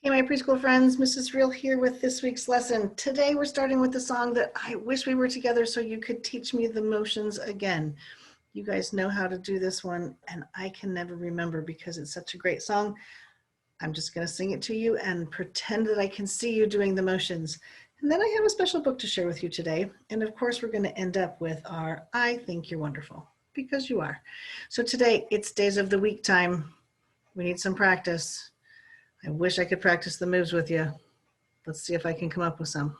Hey, my preschool friends, Mrs. Real here with this week's lesson. Today we're starting with the song that I wish we were together so you could teach me the motions again. You guys know how to do this one, and I can never remember because it's such a great song. I'm just going to sing it to you and pretend that I can see you doing the motions. And then I have a special book to share with you today. And of course, we're going to end up with our I Think You're Wonderful, because you are. So today, it's days of the week time. We need some practice. I wish I could practice the moves with you. Let's see if I can come up with some.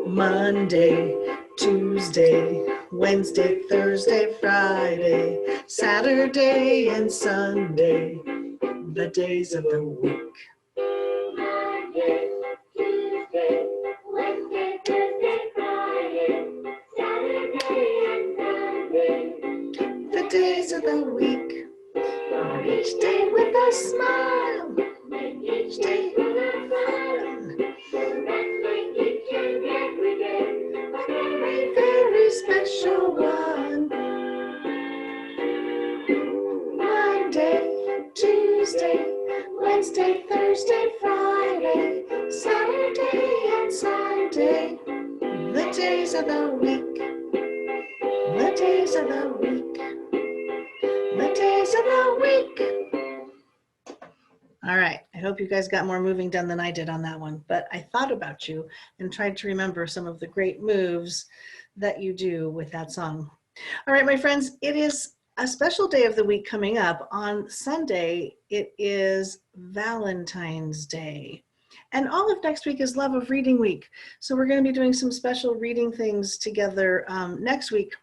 Monday, Tuesday, Wednesday, Thursday, Friday, Saturday, and Sunday, the days of the week. Monday, Tuesday, Wednesday, Thursday, Friday, Saturday, and Sunday, the days of the week. Each day with a smile, make each day fun. Make each and every day a very, very special one. Monday, Tuesday, Wednesday, Thursday, Friday, Saturday, and Sunday, the days of the week, the days of the week, the days of the week. All right, I hope you guys got more moving done than I did on that one, but I thought about you and tried to remember some of the great moves that you do with that song. All right, my friends, it is a special day of the week coming up. On Sunday, it is Valentine's Day. And all of next week is Love of Reading Week. So we're going to be doing some special reading things together next week.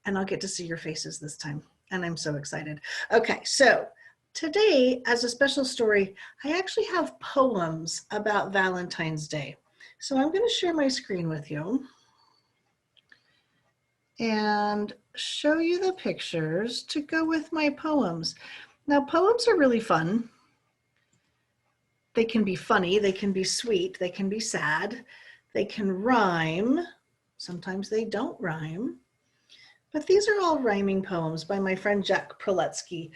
And I'll get to see your faces this time. And I'm so excited. Okay, so today, as a special story, I actually have poems about Valentine's Day. So I'm going to share my screen with you and show you the pictures to go with my poems. Now, poems are really fun. They can be funny, they can be sweet, they can be sad, they can rhyme. Sometimes they don't rhyme. But these are all rhyming poems by my friend Jack Prelutsky.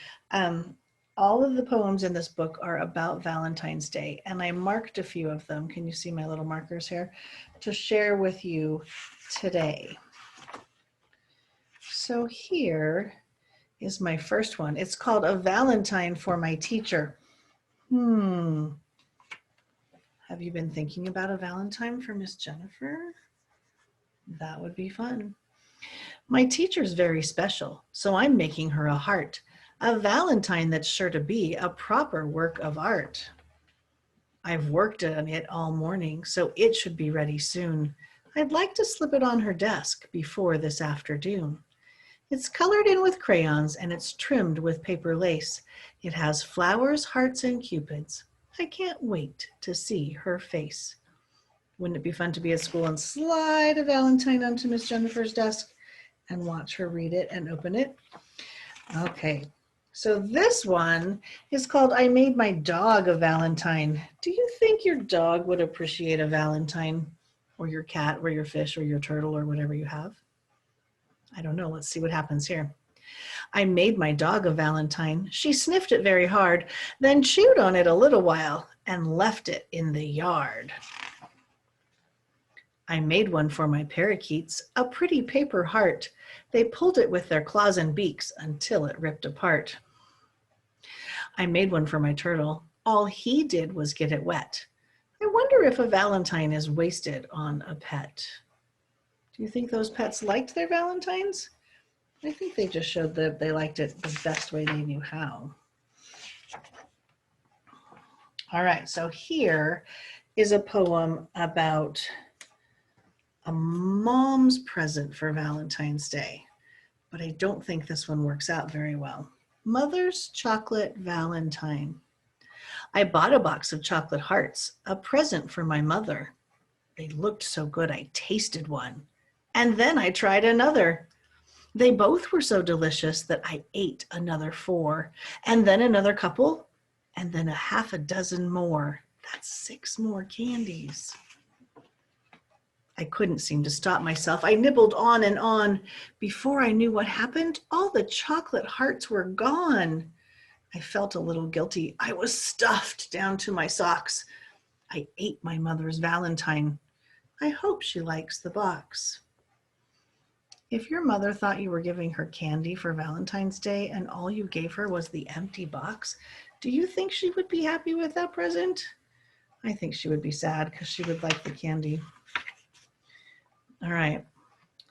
All of the poems in this book are about Valentine's Day, and I marked a few of them. Can you see my little markers here? To share with you today. So here is my first one. It's called A Valentine for My Teacher. Have you been thinking about a Valentine for Miss Jennifer? That would be fun. My teacher's very special, so I'm making her a heart. A Valentine that's sure to be a proper work of art. I've worked on it all morning, so it should be ready soon. I'd like to slip it on her desk before this afternoon. It's colored in with crayons and it's trimmed with paper lace. It has flowers, hearts, and cupids. I can't wait to see her face. Wouldn't it be fun to be at school and slide a Valentine onto Miss Jennifer's desk and watch her read it and open it? Okay. So this one is called I Made My Dog a Valentine. Do you think your dog would appreciate a Valentine, or your cat or your fish or your turtle or whatever you have? I don't know. Let's see what happens here. I made my dog a Valentine. She sniffed it very hard, then chewed on it a little while and left it in the yard. I made one for my parakeets, a pretty paper heart. They pulled it with their claws and beaks until it ripped apart. I made one for my turtle. All he did was get it wet. I wonder if a Valentine is wasted on a pet. Do you think those pets liked their Valentines? I think they just showed that they liked it the best way they knew how. All right, so here is a poem about a mom's present for Valentine's Day, but I don't think this one works out very well. Mother's Chocolate Valentine. I bought a box of chocolate hearts, a present for my mother. They looked so good I tasted one, and then I tried another. They both were so delicious that I ate another 4, and then another couple, and then a half a dozen more. That's 6 more candies. I couldn't seem to stop myself. I nibbled on and on. Before I knew what happened, all the chocolate hearts were gone. I felt a little guilty. I was stuffed down to my socks. I ate my mother's Valentine. I hope she likes the box. If your mother thought you were giving her candy for Valentine's Day and all you gave her was the empty box, do you think she would be happy with that present? I think she would be sad because she would like the candy. All right,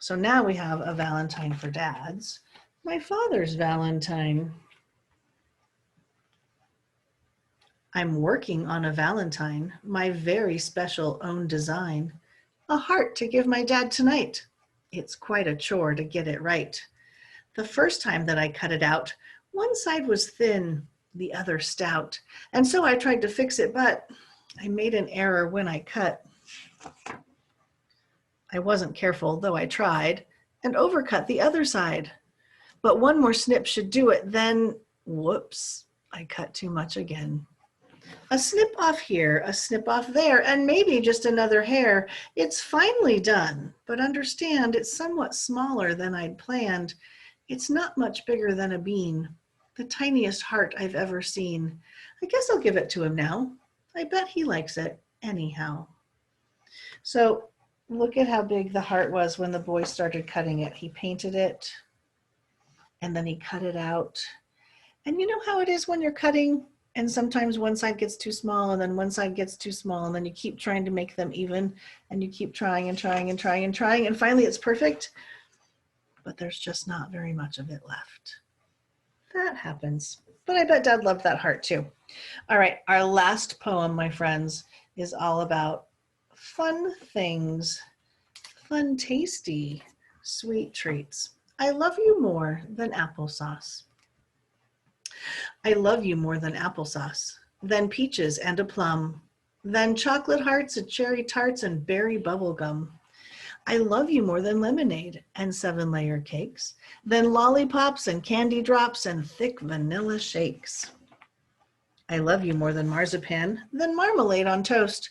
so now we have a Valentine for dads. My father's Valentine. I'm working on a Valentine, my very special own design. A heart to give my dad tonight. It's quite a chore to get it right. The first time that I cut it out, one side was thin, the other stout. And so I tried to fix it, but I made an error when I cut. I wasn't careful, though I tried, and overcut the other side. But one more snip should do it, then, whoops, I cut too much again. A snip off here, a snip off there, and maybe just another hair. It's finely done, but understand it's somewhat smaller than I'd planned. It's not much bigger than a bean, the tiniest heart I've ever seen. I guess I'll give it to him now. I bet he likes it anyhow. So look at how big the heart was when the boy started cutting it. He painted it, and then he cut it out. And you know how it is when you're cutting? And sometimes one side gets too small and then one side gets too small and then you keep trying to make them even and you keep trying and trying and trying and trying and finally it's perfect, but there's just not very much of it left. That happens, but I bet Dad loved that heart too. All right, our last poem, my friends, is all about fun things, fun, tasty, sweet treats. I love you more than applesauce. I love you more than applesauce, than peaches and a plum, than chocolate hearts and cherry tarts and berry bubble gum. I love you more than lemonade and 7-layer cakes, than lollipops and candy drops and thick vanilla shakes. I love you more than marzipan, than marmalade on toast.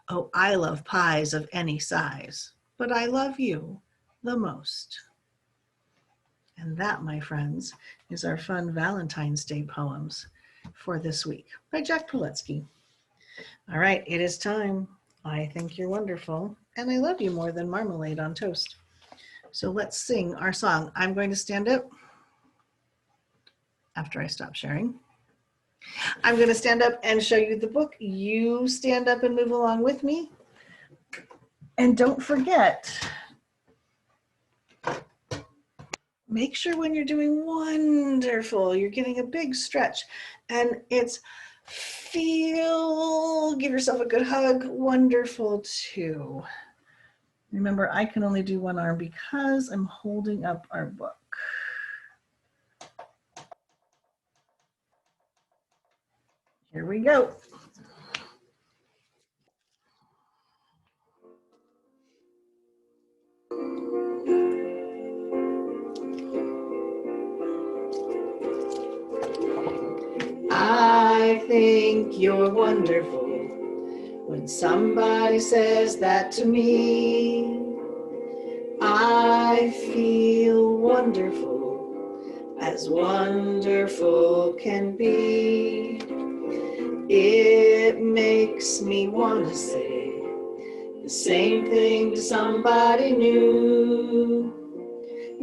Oh, I love pies of any size, but I love you the most. And that, my friends, is our fun Valentine's Day poems for this week by Jack Prelutsky. All right, it is time. I think you're wonderful, and I love you more than marmalade on toast. So let's sing our song. I'm going to stand up after I stop sharing. I'm going to stand up and show you the book. You stand up and move along with me. And don't forget, make sure when you're doing wonderful, you're getting a big stretch, and it's feel, give yourself a good hug, wonderful too. Remember, I can only do one arm because I'm holding up our book. Here we go. I think you're wonderful when somebody says that to me. I feel wonderful, as wonderful can be. It makes me want to say the same thing to somebody new.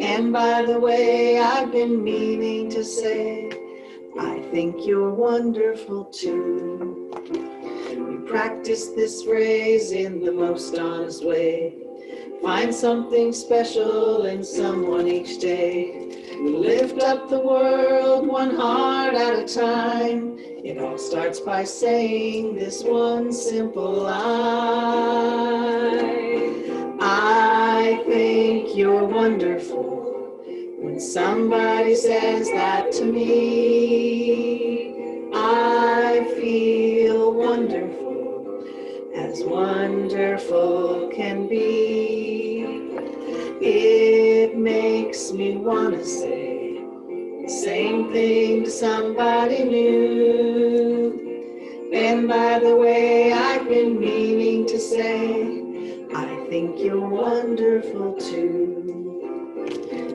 And by the way, I've been meaning to say, I think you're wonderful too. We practice this phrase in the most honest way. Find something special in someone each day. We lift up the world one heart at a time. It all starts by saying this one simple line. I think you're wonderful when somebody says that to me. I feel wonderful, as wonderful can be. It makes me want to say the same thing to somebody new. And by the way, I've been meaning to say, I think you're wonderful too.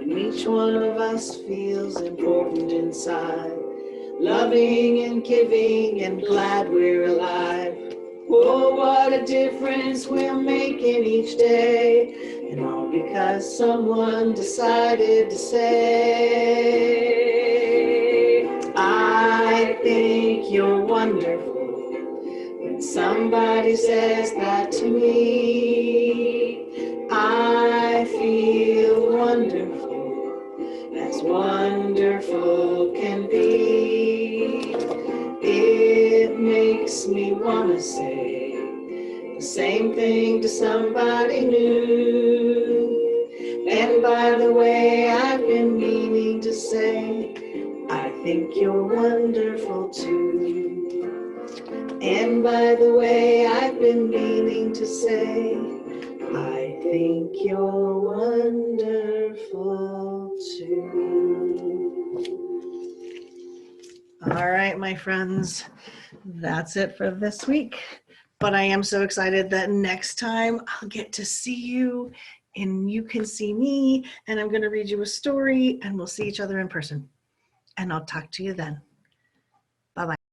And each one of us feels important inside, loving and giving and glad we're alive. Oh, what a difference we're making each day, and all because someone decided to say, I think you're wonderful. When somebody says that to me, I feel wonderful, as wonderful can be. It makes me want to say the same thing to somebody new. And by the way, I've been meaning to say, I think you're wonderful too. And by the way, I've been meaning to say, I think you're wonderful too. All right, my friends, that's it for this week. But I am so excited that next time I'll get to see you and you can see me, and I'm going to read you a story, and we'll see each other in person. And I'll talk to you then.